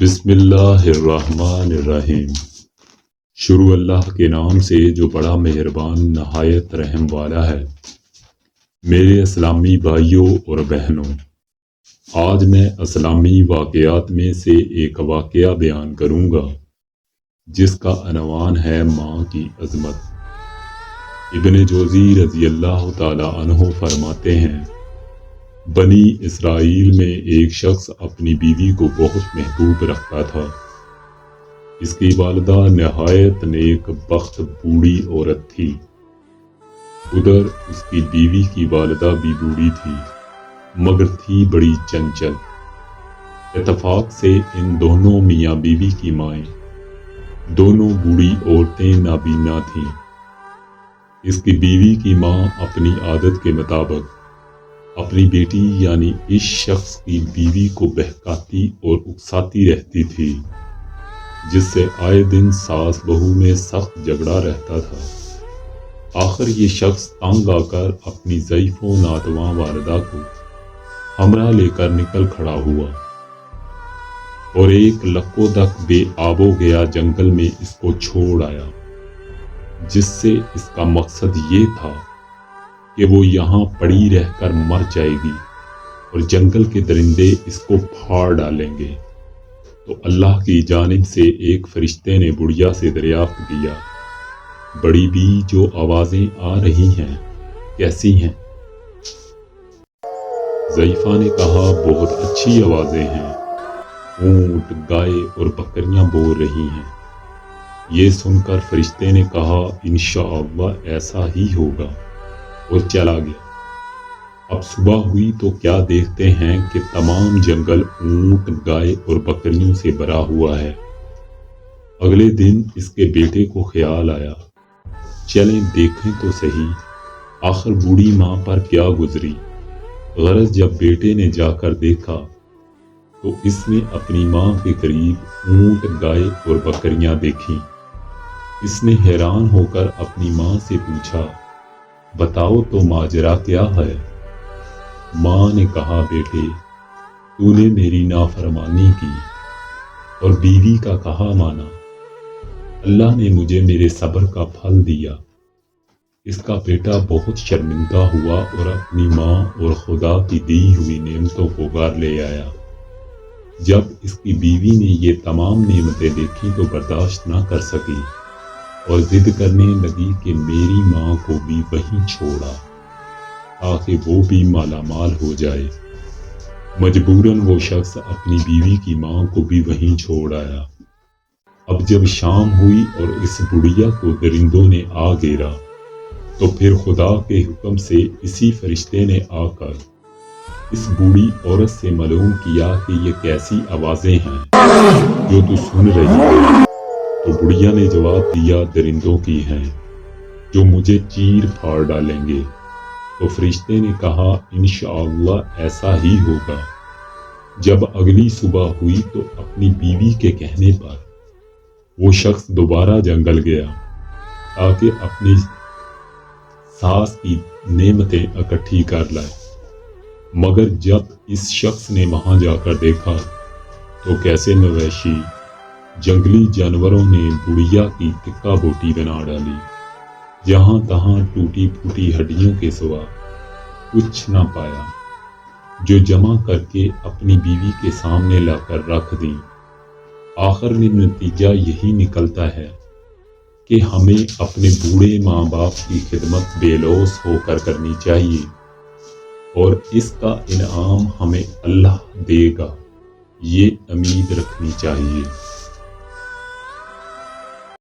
بسم اللہ الرحمن الرحیم۔ شروع اللہ کے نام سے جو بڑا مہربان نہایت رحم والا ہے۔ میرے اسلامی بھائیوں اور بہنوں، آج میں اسلامی واقعات میں سے ایک واقعہ بیان کروں گا جس کا عنوان ہے ماں کی عظمت۔ ابن جوزی رضی اللہ تعالی عنہ فرماتے ہیں، بنی اسرائیل میں ایک شخص اپنی بیوی کو بہت محبوب رکھتا تھا۔ اس کی والدہ نہایت نیک بخت بوڑھی عورت تھی۔ ادھر اس کی بیوی کی والدہ بھی بوڑھی تھی مگر تھی بڑی چنچل۔ اتفاق سے ان دونوں میاں بیوی کی مائیں دونوں بوڑھی عورتیں نابینا تھیں۔ اس کی بیوی کی ماں اپنی عادت کے مطابق اپنی بیٹی یعنی اس شخص کی بیوی کو بہکاتی اور اکساتی رہتی تھی، جس سے آئے دن ساس بہو میں سخت جھگڑا رہتا تھا۔ آخر یہ شخص تنگ آ کر اپنی ضعیف و ناتواں والدہ کو ہمراہ لے کر نکل کھڑا ہوا اور ایک لکو دک بے آب و گیا جنگل میں اس کو چھوڑ آیا، جس سے اس کا مقصد یہ تھا کہ وہ یہاں پڑی رہ کر مر جائے گی اور جنگل کے درندے اس کو پھاڑ ڈالیں گے۔ تو اللہ کی جانب سے ایک فرشتے نے بڑھیا سے دریافت کیا، بڑی بھی جو آوازیں آ رہی ہیں کیسی ہیں؟ ضعیفہ نے کہا، بہت اچھی آوازیں ہیں، اونٹ، گائے اور بکریاں بول رہی ہیں۔ یہ سن کر فرشتے نے کہا، انشاءاللہ ایسا ہی ہوگا، اور چلا گیا۔ اب صبح ہوئی تو کیا دیکھتے ہیں کہ تمام جنگل اونٹ، گائے اور بکریوں سے بھرا ہوا ہے۔ اگلے دن اس کے بیٹے کو خیال آیا، چلیں دیکھیں تو صحیح آخر بوڑھی ماں پر کیا گزری۔ غرض جب بیٹے نے جا کر دیکھا تو اس نے اپنی ماں کے قریب اونٹ، گائے اور بکریاں دیکھیں۔ اس نے حیران ہو کر اپنی ماں سے پوچھا، بتاؤ تو ماجرا کیا ہے؟ ماں نے کہا، بیٹے تو نے میری نافرمانی کی اور بیوی کا کہا مانا، اللہ نے مجھے میرے صبر کا پھل دیا۔ اس کا بیٹا بہت شرمندہ ہوا اور اپنی ماں اور خدا کی دی ہوئی نعمتوں کو گھر لے آیا۔ جب اس کی بیوی نے یہ تمام نعمتیں دیکھی تو برداشت نہ کر سکی اور ضد کرنے لگی کہ میری ماں کو بھی وہیں چھوڑا تاکہ وہ بھی مالا مال ہو جائے۔ مجبوراً وہ شخص اپنی بیوی کی ماں کو بھی وہیں چھوڑ آیا۔ اب جب شام ہوئی اور اس بڑھیا کو درندوں نے آ گھیرا تو پھر خدا کے حکم سے اسی فرشتے نے آ کر اس بوڑھی عورت سے معلوم کیا کہ یہ کیسی آوازیں ہیں جو تو سن رہی ہے۔ تو بڑھیا نے جواب دیا، درندوں کی ہیں جو مجھے چیر پھاڑ ڈالیں گے۔ تو فرشتے نے کہا، انشاءاللہ ایسا ہی ہوگا۔ جب اگلی صبح ہوئی تو اپنی بیوی کے کہنے پر وہ شخص دوبارہ جنگل گیا تاکہ اپنی ساس کی نعمتیں اکٹھی کر لائے، مگر جب اس شخص نے وہاں جا کر دیکھا تو کیسے مویشی جنگلی جانوروں نے بڑھیا کی ٹکا بوٹی بنا ڈالی، جہاں تہاں ٹوٹی پھوٹی ہڈیوں کے سوا کچھ نہ پایا، جو جمع کر کے اپنی بیوی کے سامنے لا کر رکھ دیں۔ آخر میں نتیجہ یہی نکلتا ہے کہ ہمیں اپنے بوڑھے ماں باپ کی خدمت بے لوث ہو کر کرنی چاہیے اور اس کا انعام ہمیں اللہ دے گا، یہ امید رکھنی چاہیے۔